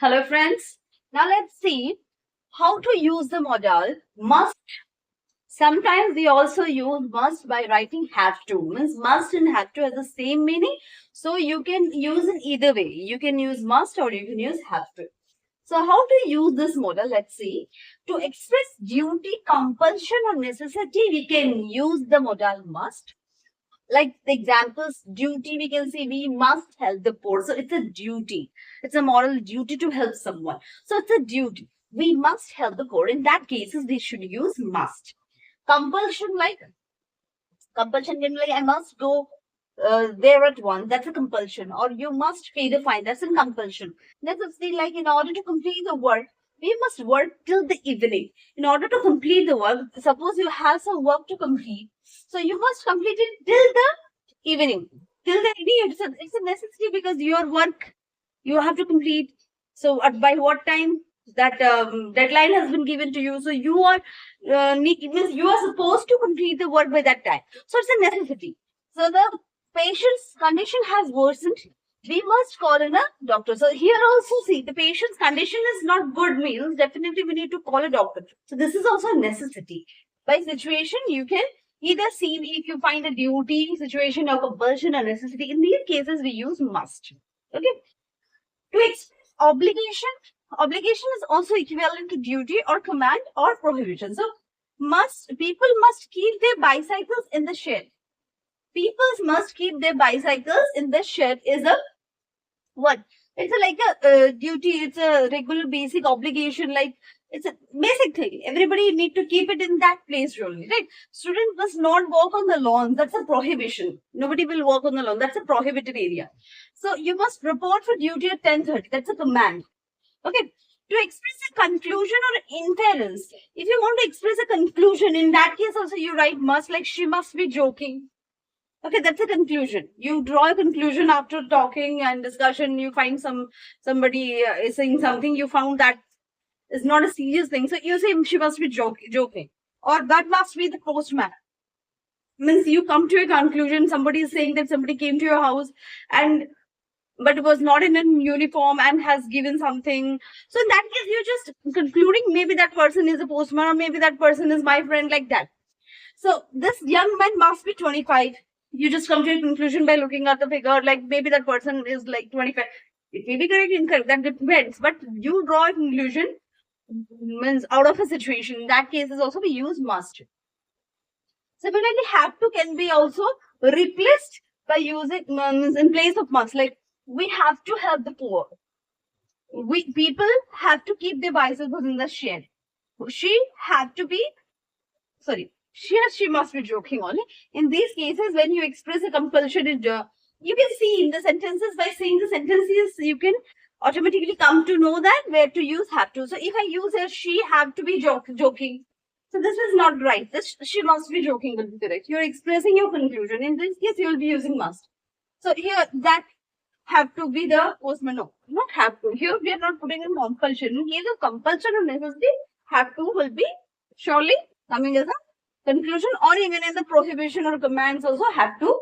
Hello friends. Now let's see how to use the modal must. Sometimes we also use must by writing have to. Means must and have to has the same meaning. So you can use it either way. You can use must or you can use have to. So how to use this modal? Let's see. To express duty, compulsion or necessity, we can use the modal must. Like the examples, duty, we can say we must help the poor. So it's a duty. It's a moral duty to help someone. So it's a duty. We must help the poor. In that cases, we should use must. Compulsion, like compulsion can be like I must go there at once. That's a compulsion. Or you must pay the fine. That's a compulsion. Necessity, like in order to complete the work, we must work till the evening. In order to complete the work, suppose you have some work to complete, so you must complete it till the evening. Till the evening, it's a necessity because your work you have to complete. So by what time that deadline has been given to you, so you are means you are supposed to complete the work by that time. So it's a necessity. So the patient's condition has worsened. We must call in a doctor. So here also see the patient's condition is not good means definitely we need to call a doctor. So this is also a necessity. By situation you can either see if you find a duty, situation or compulsion or necessity. In these cases we use must. Okay. To express obligation, obligation is also equivalent to duty or command or prohibition. So people must keep their bicycles in the shed. People must keep their bicycles in the shed is a what? It's like a duty. It's a regular basic obligation. Like it's a basic thing. Everybody need to keep it in that place only, right? Students must not walk on the lawn. That's a prohibition. Nobody will walk on the lawn. That's a prohibited area. So you must report for duty at 10:30. That's a command. Okay. To express a conclusion or inference, if you want to express a conclusion, in that case also you write must, like she must be joking. Okay, that's a conclusion. You draw a conclusion after talking and discussion. You find somebody is saying something. You found that is not a serious thing. So you say she must be joking, or that must be the postman. Means you come to a conclusion. Somebody is saying that somebody came to your house and but was not in a uniform and has given something. So in that case, you're just concluding maybe that person is a postman or maybe that person is my friend, like that. So this young man must be 25. You just come to a conclusion by looking at the figure, like maybe that person is like 25. It may be correct, incorrect, that depends. But you draw a conclusion means out of a situation. In that case, is also we use must. Similarly, have to can be also replaced by using means in place of must. Like we have to help the poor. People have to keep their bicycles in the shed. She have to be sorry. She must be joking only. In these cases, when you express a compulsion, you can see in the sentences, by seeing the sentences, you can automatically come to know that where to use have to. So if I use a she have to be joking. So this is not right. This she must be joking will be correct. You're expressing your conclusion. In this case, you will be using must. So here that have to be the postman. No, not have to. Here we are not putting in compulsion. In case of compulsion or necessity, have to will be surely coming as a conclusion, or even in the prohibition or commands also have to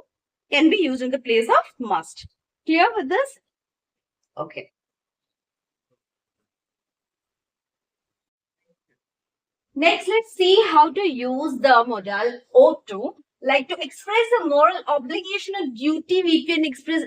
can be used in the place of must. Clear with this? Okay. Next, let's see how to use the modal ought to. Like to express a moral obligation or duty, we can express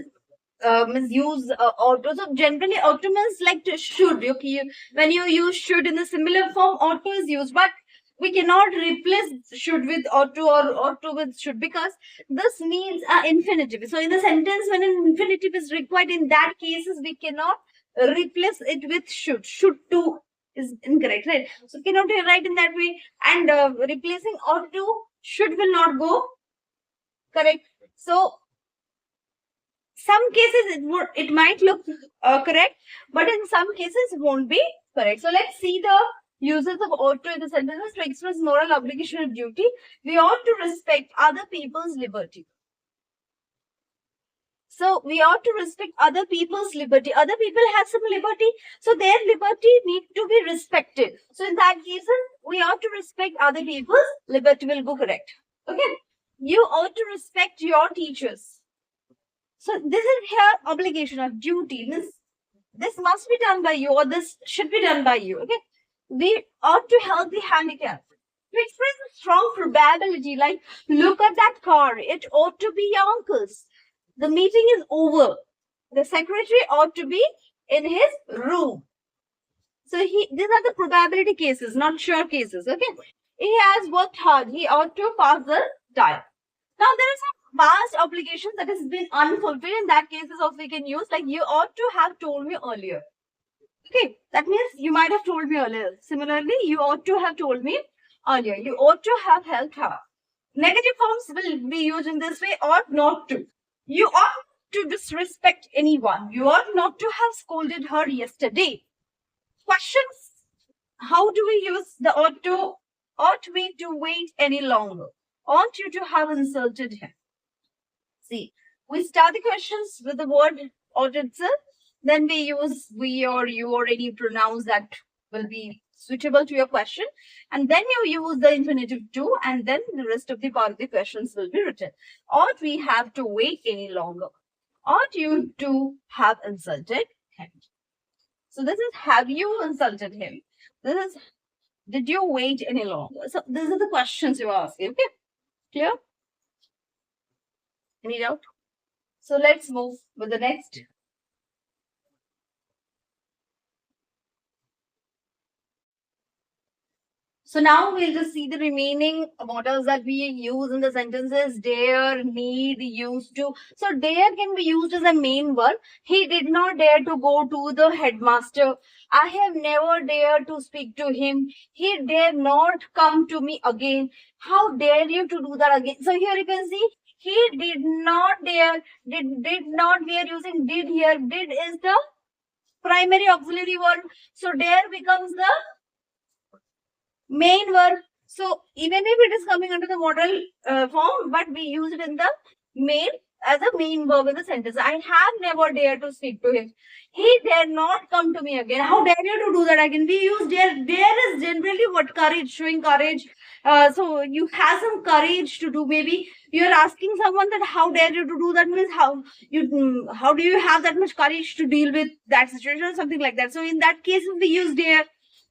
use auto. So generally, auto means like to should. Okay, when you use should in the similar form, auto is used, but we cannot replace should with auto or auto with should because this means infinitive. So in the sentence, when an infinitive is required, in that cases we cannot replace it with should. Should to is incorrect, right? So cannot write in that way, and replacing auto should will not go correct. So some cases it might look correct, but in some cases it won't be correct. So let's see the uses of ought to in the sentences. To express moral obligation or duty, we ought to respect other people's liberty. So we ought to respect other people's liberty. Other people have some liberty, so their liberty need to be respected. So in that case, we ought to respect other people's liberty will go correct. Okay. You ought to respect your teachers. So this is here obligation of duty. This this must be done by you, or this should be done by you. Okay, we ought to help the handicapped. To express a strong probability, like look at that car, it ought to be your uncle's. The meeting is over. The secretary ought to be in his room. So these are the probability cases, not sure cases. Okay, he has worked hard. He ought to pass the time. Now there is some past obligations that has been unfulfilled. In that cases also we can use like you ought to have told me earlier. Okay, that means you might have told me earlier. Similarly, you ought to have told me earlier. You ought to have helped her. Negative forms will be used in this way, ought not to. You ought to disrespect anyone. You ought not to have scolded her yesterday. Questions. How do we use the ought to? Ought we to wait any longer? Ought you to have insulted him? See, we start the questions with the word ought itself. Then we use we or you or any pronouns that will be suitable to your question. And then you use the infinitive to, and then the rest of the part of the questions will be written. Ought we have to wait any longer? Ought you to have insulted him? So this is have you insulted him? This is did you wait any longer? So these are the questions you are asking. Okay, clear? Any doubt? So let's move with the next. So now we'll just see the remaining models that we use in the sentences. Dare, need, used to. So dare can be used as a main verb. He did not dare to go to the headmaster. I have never dared to speak to him. He dare not come to me again. How dare you to do that again? So here you can see he did not dare. Did not, we are using did here. Did is the primary auxiliary verb. So dare becomes the main verb. So even if it is coming under the modal form, but we use it in the main as a main verb in the sentence. I have never dared to speak to him. He dare not come to me again. How dare you to do that again? We use dare. Dare is generally what courage, showing courage. So you have some courage to do. Maybe you are asking someone that how dare you to do that, means how do you have that much courage to deal with that situation or something like that. So in that case, we use dare.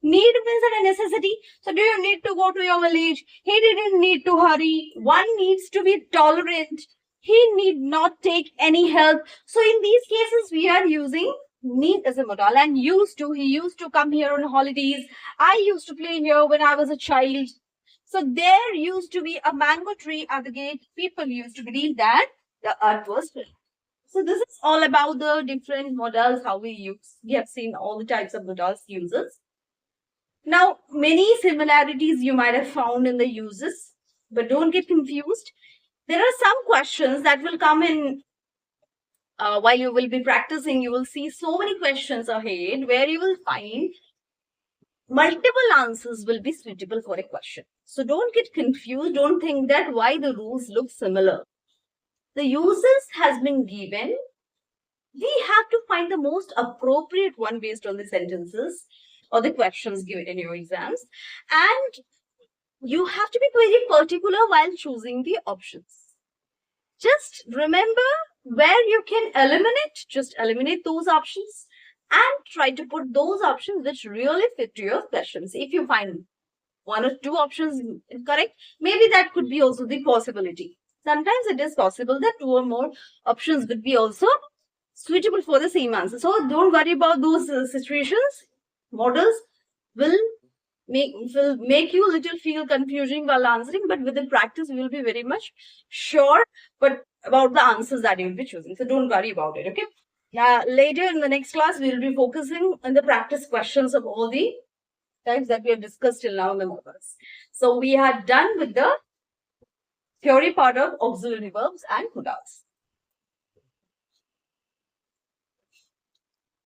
Need means a necessity. So do you need to go to your village? He didn't need to hurry. One needs to be tolerant. He need not take any help. So in these cases, we are using need as a modal, and used to. He used to come here on holidays. I used to play here when I was a child. So there used to be a mango tree at the gate. People used to believe that the earth was flat. So this is all about the different modals, how we use. We have seen all the types of modals uses. Now, many similarities you might have found in the uses, but don't get confused. There are some questions that will come in while you will be practicing. You will see so many questions ahead where you will find multiple answers will be suitable for a question. So don't get confused. Don't think that why the rules look similar. The uses has been given. We have to find the most appropriate one based on the sentences or the questions given in your exams. And you have to be very particular while choosing the options. Just remember where you can eliminate, just eliminate those options and try to put those options which really fit to your questions. If you find one or two options incorrect, maybe that could be also the possibility. Sometimes it is possible that two or more options would be also suitable for the same answer. So don't worry about those situations. Models will make you a little feel confusing while answering, but with the practice you will be very much sure about the answers that you will be choosing. So don't worry about it. Okay. Later in the next class we will be focusing on the practice questions of all the types that we have discussed till now in the models. So we are done with the theory part of auxiliary verbs and modals.